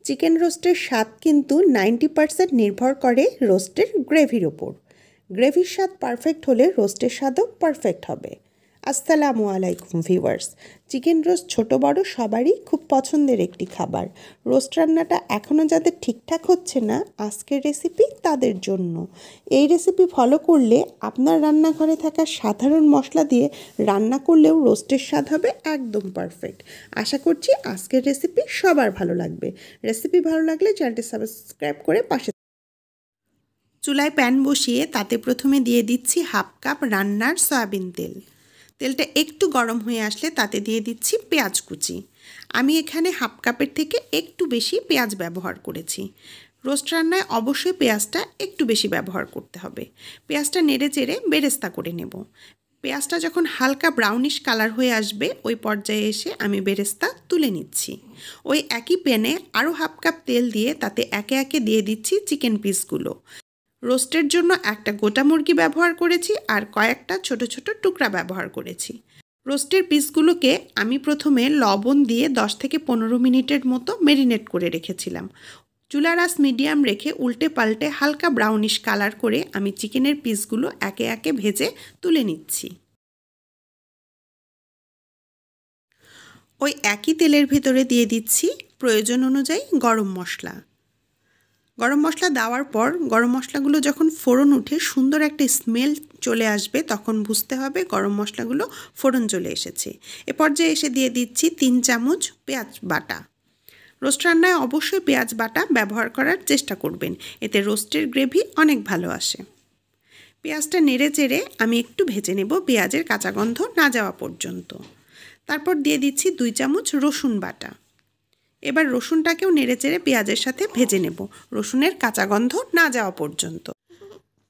Chicken রোস্টের স্বাদ কিন্তু 90% নির্ভর করে রোস্টের গ্রেভির ওপর। গ্রেভির স্বাদ পারফেক্ট হলে রোস্টের স্বাদও পারফেক্ট হবে। আসসালামু আলাইকুম ভিউয়ার্স। চিকেন রোস্ট ছোট বড় সবারই খুব পছন্দের একটি খাবার। রোস্ট রান্নাটা এখনও যাদের ঠিকঠাক হচ্ছে না, আজকের রেসিপি তাদের জন্য। এই রেসিপি ফলো করলে আপনার রান্নাঘরে থাকা সাধারণ মশলা দিয়ে রান্না করলেও রোস্টের স্বাদ হবে একদম পারফেক্ট। আশা করছি আজকের রেসিপি সবার ভালো লাগবে। রেসিপি ভালো লাগলে চ্যানেলটি সাবস্ক্রাইব করে পাশে। চুলায় প্যান বসিয়ে তাতে প্রথমে দিয়ে দিচ্ছি হাফ কাপ রান্নার সয়াবিন তেল। তেলটা একটু গরম হয়ে আসলে তাতে দিয়ে দিচ্ছি পেঁয়াজ কুচি। আমি এখানে হাফ কাপের থেকে একটু বেশি পেঁয়াজ ব্যবহার করেছি। রোস্ট রান্নায় অবশ্যই পেঁয়াজটা একটু বেশি ব্যবহার করতে হবে। পেঁয়াজটা নেড়ে চেড়ে বেরেস্তা করে নেব। পেঁয়াজটা যখন হালকা ব্রাউনিশ কালার হয়ে আসবে ওই পর্যায়ে এসে আমি বেরেস্তা তুলে নিচ্ছি। ওই একই প্যানে আরও হাফ কাপ তেল দিয়ে তাতে একে একে দিয়ে দিচ্ছি চিকেন পিসগুলো। রোস্টের জন্য একটা গোটা মুরগি ব্যবহার করেছি আর কয়েকটা ছোট ছোট টুকরা ব্যবহার করেছি। রোস্টের পিসগুলোকে আমি প্রথমে লবণ দিয়ে 10 থেকে 15 মিনিটের মতো ম্যারিনেট করে রেখেছিলাম। চুলার আঁচ মিডিয়াম রেখে উল্টে পাল্টে হালকা ব্রাউনিশ কালার করে আমি চিকেনের পিসগুলো একে একে ভেজে তুলে নিচ্ছি। ওই একই তেলের ভিতরে দিয়ে দিচ্ছি প্রয়োজন অনুযায়ী গরম মশলা। গরম মশলা দেওয়ার পর গরম মশলাগুলো যখন ফোড়ন উঠে সুন্দর একটা স্মেল চলে আসবে তখন বুঝতে হবে গরম মশলাগুলো ফোড়ন চলে এসেছে। এ পর্যায়ে এসে দিয়ে দিচ্ছি 3 চামচ পেঁয়াজ বাটা। রোস্ট রান্নায় অবশ্যই পেঁয়াজ বাটা ব্যবহার করার চেষ্টা করবেন, এতে রোস্টের গ্রেভি অনেক ভালো আসে। পেঁয়াজটা নেড়ে চেড়ে আমি একটু ভেজে নেব পেঁয়াজের কাঁচা গন্ধ না যাওয়া পর্যন্ত। তারপর দিয়ে দিচ্ছি 2 চামচ রসুন বাটা। এবার রসুনটাকেও নেড়েচেড়ে পেঁয়াজের সাথে ভেজে নেব রসুনের কাঁচা গন্ধ না যাওয়া পর্যন্ত।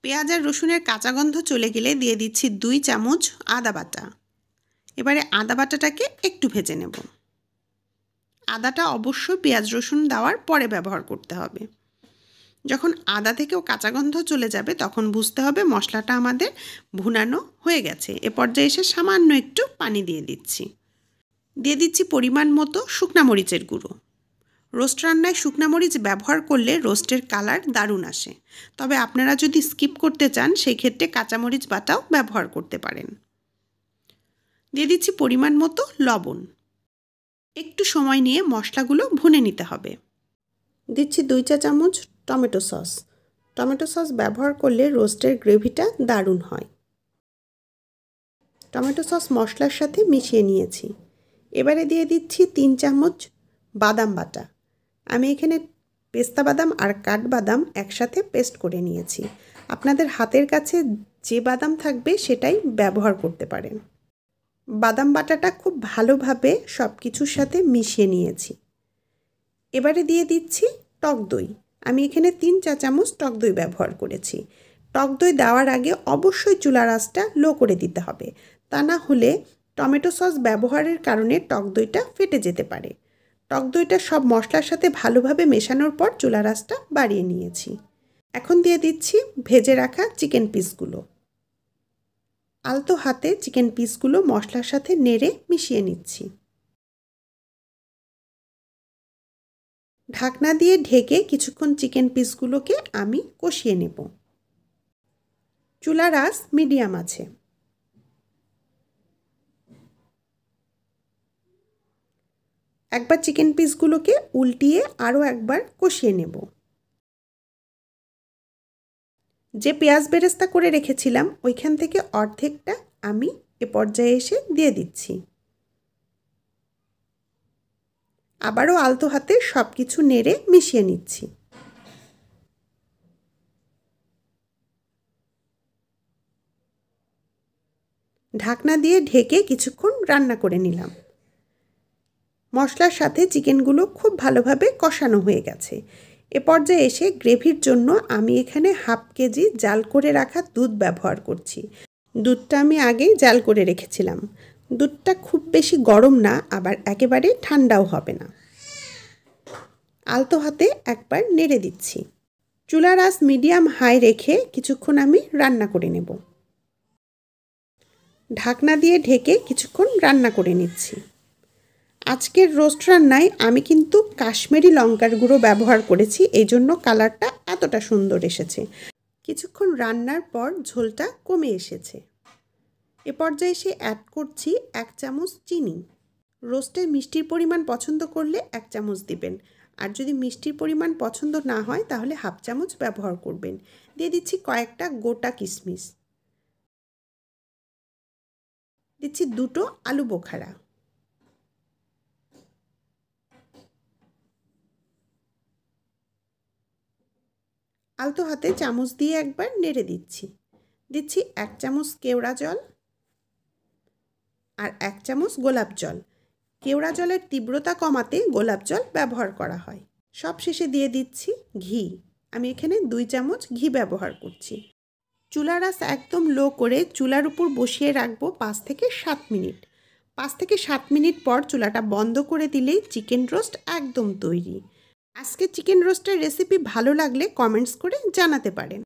পেঁয়াজ আর রসুনের কাঁচা গন্ধ চলে গেলে দিয়ে দিচ্ছি 2 চামচ আদা বাটা। এবারে আদা বাটাটাকে একটু ভেজে নেব। আদাটা অবশ্যই পেঁয়াজ রসুন দেওয়ার পরে ব্যবহার করতে হবে। যখন আদা থেকেও কাঁচা গন্ধ চলে যাবে তখন বুঝতে হবে মশলাটা আমাদের ভুনানো হয়ে গেছে। এ পর্যায়ে এসে সামান্য একটু পানি দিয়ে দিচ্ছি পরিমাণ মতো শুকনা মরিচের গুঁড়ো। রোস্ট রান্নায় শুকনা মরিচ ব্যবহার করলে রোস্টের কালার দারুণ আসে। তবে আপনারা যদি স্কিপ করতে চান সেই ক্ষেত্রে কাঁচামরিচ বাটাও ব্যবহার করতে পারেন। দিয়ে দিচ্ছি পরিমাণ মতো লবণ। একটু সময় নিয়ে মশলাগুলো ভুনে নিতে হবে। দিচ্ছি 2 চা চামচ টমেটো সস। টমেটো সস ব্যবহার করলে রোস্টের গ্রেভিটা দারুণ হয়। টমেটো সস মশলার সাথে মিশিয়ে নিয়েছি। এবারে দিয়ে দিচ্ছি 3 চামচ বাদাম বাটা। আমি এখানে পেস্তা বাদাম আর কাঠবাদাম একসাথে পেস্ট করে নিয়েছি। আপনাদের হাতের কাছে যে বাদাম থাকবে সেটাই ব্যবহার করতে পারেন। বাদাম বাটাটা খুব ভালোভাবে সব কিছুর সাথে মিশিয়ে নিয়েছি। এবারে দিয়ে দিচ্ছি টক দই। আমি এখানে 3 চা চামচ টক দই ব্যবহার করেছি। টক দই দেওয়ার আগে অবশ্যই চুলার আঁচটা লো করে দিতে হবে, তা না হলে টমেটো সস ব্যবহারের কারণে টক দইটা ফেটে যেতে পারে। টক দইটা সব মশলার সাথে ভালোভাবে মেশানোর পর চুলার আঁচটা বাড়িয়ে নিয়েছি। এখন দিয়ে দিচ্ছি ভেজে রাখা চিকেন পিসগুলো। আলতো হাতে চিকেন পিসগুলো মশলার সাথে নেড়ে মিশিয়ে নিচ্ছি। ঢাকনা দিয়ে ঢেকে কিছুক্ষণ চিকেন পিসগুলোকে আমি কষিয়ে নেব। চুলার আঁচ মিডিয়াম আছে। একবার চিকেন পিসগুলোকে উল্টিয়ে আরও একবার কষিয়ে নেব। যে পেঁয়াজ বেরেস্তা করে রেখেছিলাম ওইখান থেকে অর্ধেকটা আমি এ পর্যায়ে এসে দিয়ে দিচ্ছি। আবারও আলতো হাতে সব কিছু নেড়ে মিশিয়ে নিচ্ছি। ঢাকনা দিয়ে ঢেকে কিছুক্ষণ রান্না করে নিলাম। মশলার সাথে চিকেনগুলো খুব ভালোভাবে কষানো হয়ে গেছে। এ পর্যায়ে এসে গ্রেভির জন্য আমি এখানে হাফ কেজি জাল করে রাখা দুধ ব্যবহার করছি। দুধটা আমি আগেই জাল করে রেখেছিলাম। দুধটা খুব বেশি গরম না, আবার একেবারে ঠান্ডাও হবে না। আলতো হাতে একবার নেড়ে দিচ্ছি। চুলার আঁচ মিডিয়াম হাই রেখে কিছুক্ষণ আমি রান্না করে নেব। ঢাকনা দিয়ে ঢেকে কিছুক্ষণ রান্না করে নিচ্ছি। আজকের রোস্ট রান্নায় আমি কিন্তু কাশ্মীরি লঙ্কার গুঁড়ো ব্যবহার করেছি, এই জন্য কালারটা এতটা সুন্দর এসেছে। কিছুক্ষণ রান্নার পর ঝোলটা কমে এসেছে। এ পর্যায়ে এসে অ্যাড করছি 1 চামচ চিনি। রোস্টে মিষ্টির পরিমাণ পছন্দ করলে 1 চামচ দিবেন, আর যদি মিষ্টির পরিমাণ পছন্দ না হয় তাহলে হাফ চামচ ব্যবহার করবেন। দিয়ে দিচ্ছি কয়েকটা গোটা কিশমিশ, দিচ্ছি 2টো আলু বোখারা, আলতো হাতে চামচ দিয়ে একবার নেড়ে দিচ্ছি। দিচ্ছি 1 চামচ কেওড়া জল আর 1 চামচ গোলাপ জল। কেওড়া জলের তীব্রতা কমাতে গোলাপ জল ব্যবহার করা হয়। সব শেষে দিয়ে দিচ্ছি ঘি। আমি এখানে 2 চামচ ঘি ব্যবহার করছি। চুলার আঁচ একদম লো করে চুলার উপর বসিয়ে রাখবো 5 থেকে 7 মিনিট। 5 থেকে 7 মিনিট পর চুলাটা বন্ধ করে দিলেই চিকেন রোস্ট একদম তৈরি। আজকে চিকেন রোস্টের রেসিপি ভালো লাগলে কমেন্টস করে জানাতে পারেন।